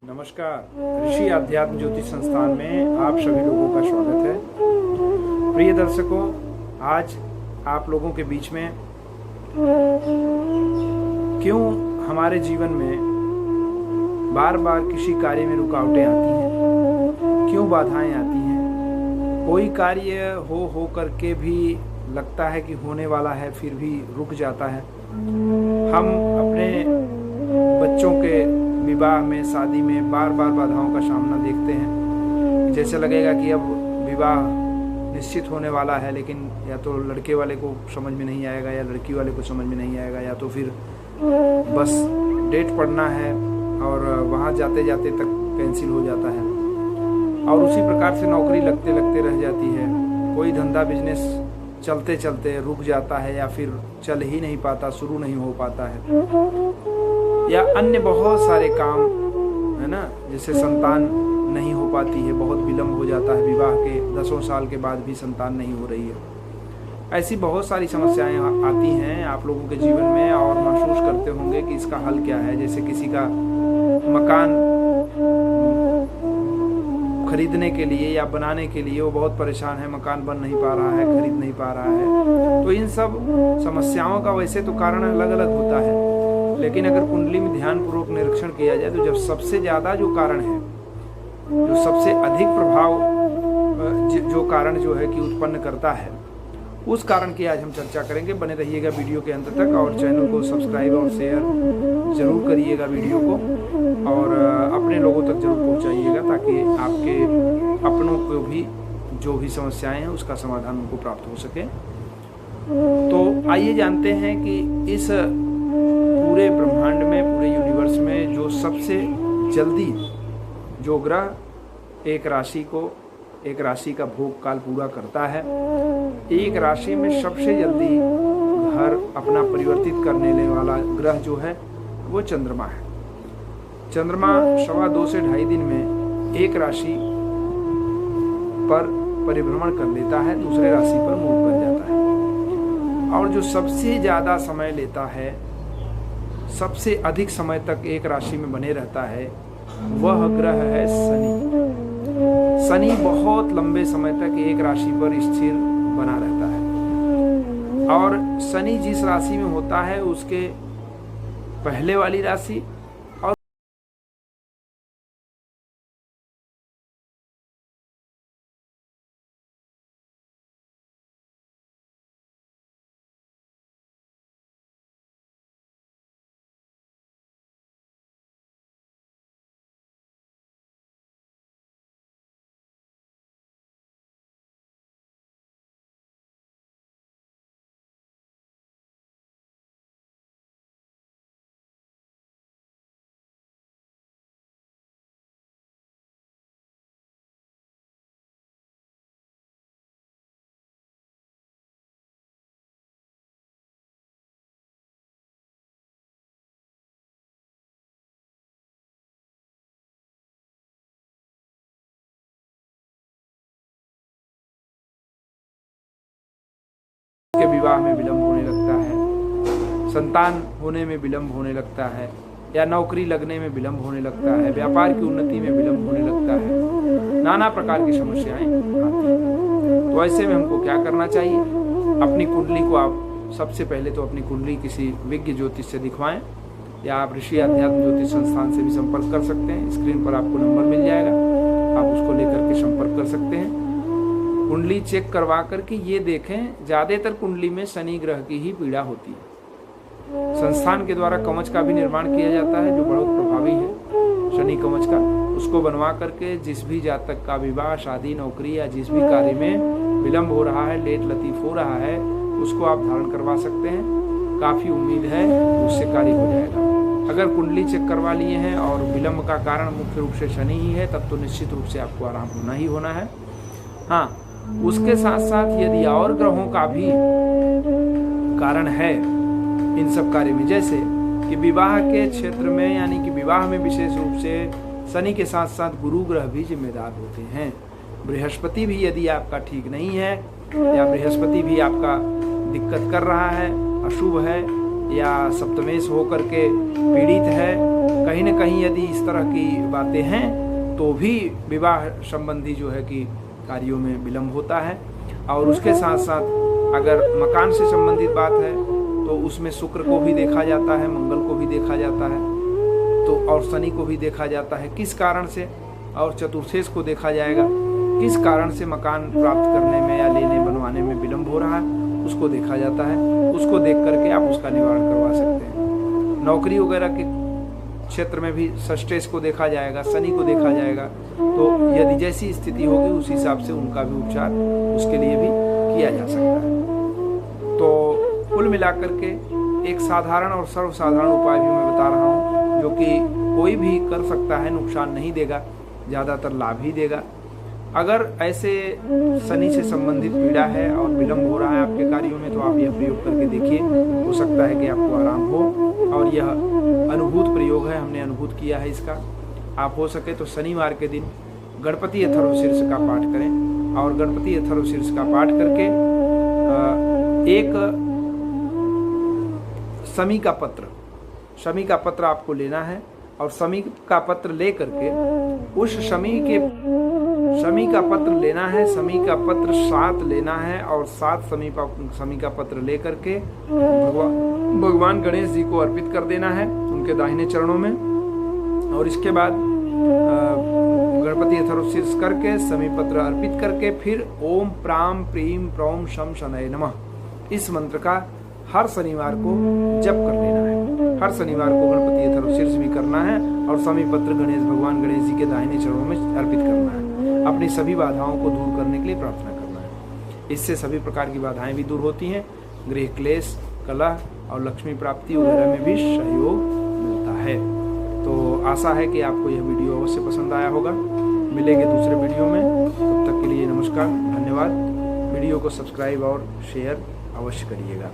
नमस्कार। ऋषि अध्यात्म ज्योतिष संस्थान में आप सभी लोगों का स्वागत है। प्रिय दर्शकों, आज आप लोगों के बीच में क्यों हमारे जीवन में बार बार किसी कार्य में रुकावटें आती हैं, क्यों बाधाएं आती हैं, कोई कार्य हो करके भी लगता है कि होने वाला है फिर भी रुक जाता है। हम अपने बच्चों के विवाह में, शादी में बार बार बाधाओं का सामना देखते हैं। जैसे लगेगा कि अब विवाह निश्चित होने वाला है, लेकिन या तो लड़के वाले को समझ में नहीं आएगा या लड़की वाले को समझ में नहीं आएगा, या तो फिर बस डेट पड़ना है और वहाँ जाते जाते तक कैंसिल हो जाता है। और उसी प्रकार से नौकरी लगते लगते रह जाती है, कोई धंधा बिजनेस चलते चलते रुक जाता है या फिर चल ही नहीं पाता, शुरू नहीं हो पाता है, या अन्य बहुत सारे काम है ना, जैसे संतान नहीं हो पाती है, बहुत विलम्ब हो जाता है, विवाह के 10 साल के बाद भी संतान नहीं हो रही है। ऐसी बहुत सारी समस्याएं आती हैं आप लोगों के जीवन में और महसूस करते होंगे कि इसका हल क्या है। जैसे किसी का मकान खरीदने के लिए या बनाने के लिए वो बहुत परेशान है, मकान बन नहीं पा रहा है, खरीद नहीं पा रहा है। तो इन सब समस्याओं का वैसे तो कारण अलग अलग होता है, लेकिन अगर कुंडली में ध्यानपूर्वक निरीक्षण किया जाए तो जब सबसे ज़्यादा जो कारण है, जो सबसे अधिक प्रभाव जो कारण जो है कि उत्पन्न करता है, उस कारण की आज हम चर्चा करेंगे। बने रहिएगा वीडियो के अंत तक और चैनल को सब्सक्राइब और शेयर जरूर करिएगा वीडियो को, और अपने लोगों तक जरूर पहुंचाइएगा ताकि आपके अपनों को भी जो भी समस्याएं हैं उसका समाधान उनको प्राप्त हो सके। तो आइए जानते हैं कि इस पूरे ब्रह्मांड में, पूरे यूनिवर्स में जो सबसे जल्दी जो ग्रह एक राशि का भोग काल पूरा करता है, एक राशि में सबसे जल्दी घर अपना परिवर्तित करने वाला ग्रह जो है वो चंद्रमा है। चंद्रमा 2.25 से 2.5 दिन में एक राशि पर परिभ्रमण कर लेता है, दूसरे राशि पर मूव कर जाता है। और जो सबसे ज़्यादा समय लेता है, सबसे अधिक समय तक एक राशि में बने रहता है, वह ग्रह है शनि। शनि बहुत लंबे समय तक एक राशि पर स्थिर बना रहता है, और शनि जिस राशि में होता है उसके पहले वाली राशि और के विवाह में विलंब होने लगता है, संतान होने में विलंब होने लगता है, या नौकरी लगने में विलंब होने लगता है, व्यापार की उन्नति में विलंब होने लगता है, नाना प्रकार की समस्याएं आती हैं। तो ऐसे में हमको क्या करना चाहिए? अपनी कुंडली को आप सबसे पहले तो अपनी कुंडली किसी विज्ञ ज्योतिष से दिखवाएं, या आप ऋषि अध्यात्म ज्योतिष संस्थान से भी संपर्क कर सकते हैं। स्क्रीन पर आपको नंबर मिल जाएगा, आप उसको लेकर के संपर्क कर सकते हैं। कुंडली चेक करवा करके ये देखें, ज़्यादातर कुंडली में शनि ग्रह की ही पीड़ा होती है। संस्थान के द्वारा कवच का भी निर्माण किया जाता है जो बहुत प्रभावी है, शनि कवच का। उसको बनवा करके जिस भी जातक का विवाह, शादी, नौकरी या जिस भी कार्य में विलंब हो रहा है, लेट लतीफ हो रहा है, उसको आप धारण करवा सकते हैं। काफ़ी उम्मीद है उससे कार्य हो जाएगा। अगर कुंडली चेक करवा लिए हैं और विलंब का कारण मुख्य रूप से शनि ही है, तब तो निश्चित रूप से आपको आराम होना ही होना है। हाँ, उसके साथ साथ यदि और ग्रहों का भी कारण है इन सब कार्य में, जैसे कि विवाह के क्षेत्र में, यानी कि विवाह में विशेष रूप से शनि के साथ साथ गुरु ग्रह भी जिम्मेदार होते हैं। बृहस्पति भी यदि आपका ठीक नहीं है, या बृहस्पति भी आपका दिक्कत कर रहा है, अशुभ है, या सप्तमेश होकर के पीड़ित है, कहीं न कहीं यदि इस तरह की बातें हैं तो भी विवाह संबंधी जो है कि कार्यों में विलम्ब होता है। और उसके साथ साथ अगर मकान से संबंधित बात है तो उसमें शुक्र को भी देखा जाता है, मंगल को भी देखा जाता है, तो और शनि को भी देखा जाता है। किस कारण से, और चतुर्थेश को देखा जाएगा, किस कारण से मकान प्राप्त करने में या लेने बनवाने में विलम्ब हो रहा है उसको देखा जाता है। उसको देख करके आप उसका निवारण करवा सकते हैं। नौकरी वगैरह के क्षेत्र में भी षष्ठेश को देखा जाएगा, शनि को देखा जाएगा, तो यदि जैसी स्थिति होगी उस हिसाब से उनका भी उपचार उसके लिए भी किया जा सकता है। तो कुल मिलाकर के एक साधारण और सर्वसाधारण उपाय भी मैं बता रहा हूँ, जो कि कोई भी कर सकता है, नुकसान नहीं देगा, ज़्यादातर लाभ ही देगा। अगर ऐसे शनि से संबंधित पीड़ा है और विलम्ब हो रहा है आपके कार्यों में, तो आप यह प्रयोग करके देखिए, हो सकता है कि आपको आराम हो। और यह अनुभूत प्रयोग है, हमने अनुभूत किया है इसका। आप हो सके तो शनिवार के दिन गणपति अथर्वशीर्ष का पाठ करें, और गणपति अथर्वशीर्ष का पाठ करके एक शमी का पत्र आपको लेना है, और शमी का पत्र ले करके उस शमी का पत्र लेना है, शमी का पत्र 7 लेना है, और 7 शमी का पत्र ले करके भगवान गणेश जी को अर्पित कर देना है उनके दाहिने चरणों में। और इसके बाद गणपति अथर्वशीर्ष करके शमी पत्र अर्पित करके फिर ओम प्राम प्रीम प्रौम शम शनय नमः इस मंत्र का हर शनिवार को जप कर लेना है। हर शनिवार को गणपति अथर्वशीर्ष भी करना है और शमी पत्र भगवान गणेश जी के दाहिने चरणों में अर्पित करना है। अपनी सभी बाधाओं को दूर करने के लिए प्रार्थना करना है। इससे सभी प्रकार की बाधाएं भी दूर होती हैं, गृह क्लेश, कलह और लक्ष्मी प्राप्ति वगैरह में भी सहयोग मिलता है। तो आशा है कि आपको यह वीडियो अवश्य पसंद आया होगा। मिलेंगे दूसरे वीडियो में, तब तक के लिए नमस्कार, धन्यवाद। वीडियो को सब्सक्राइब और शेयर अवश्य करिएगा।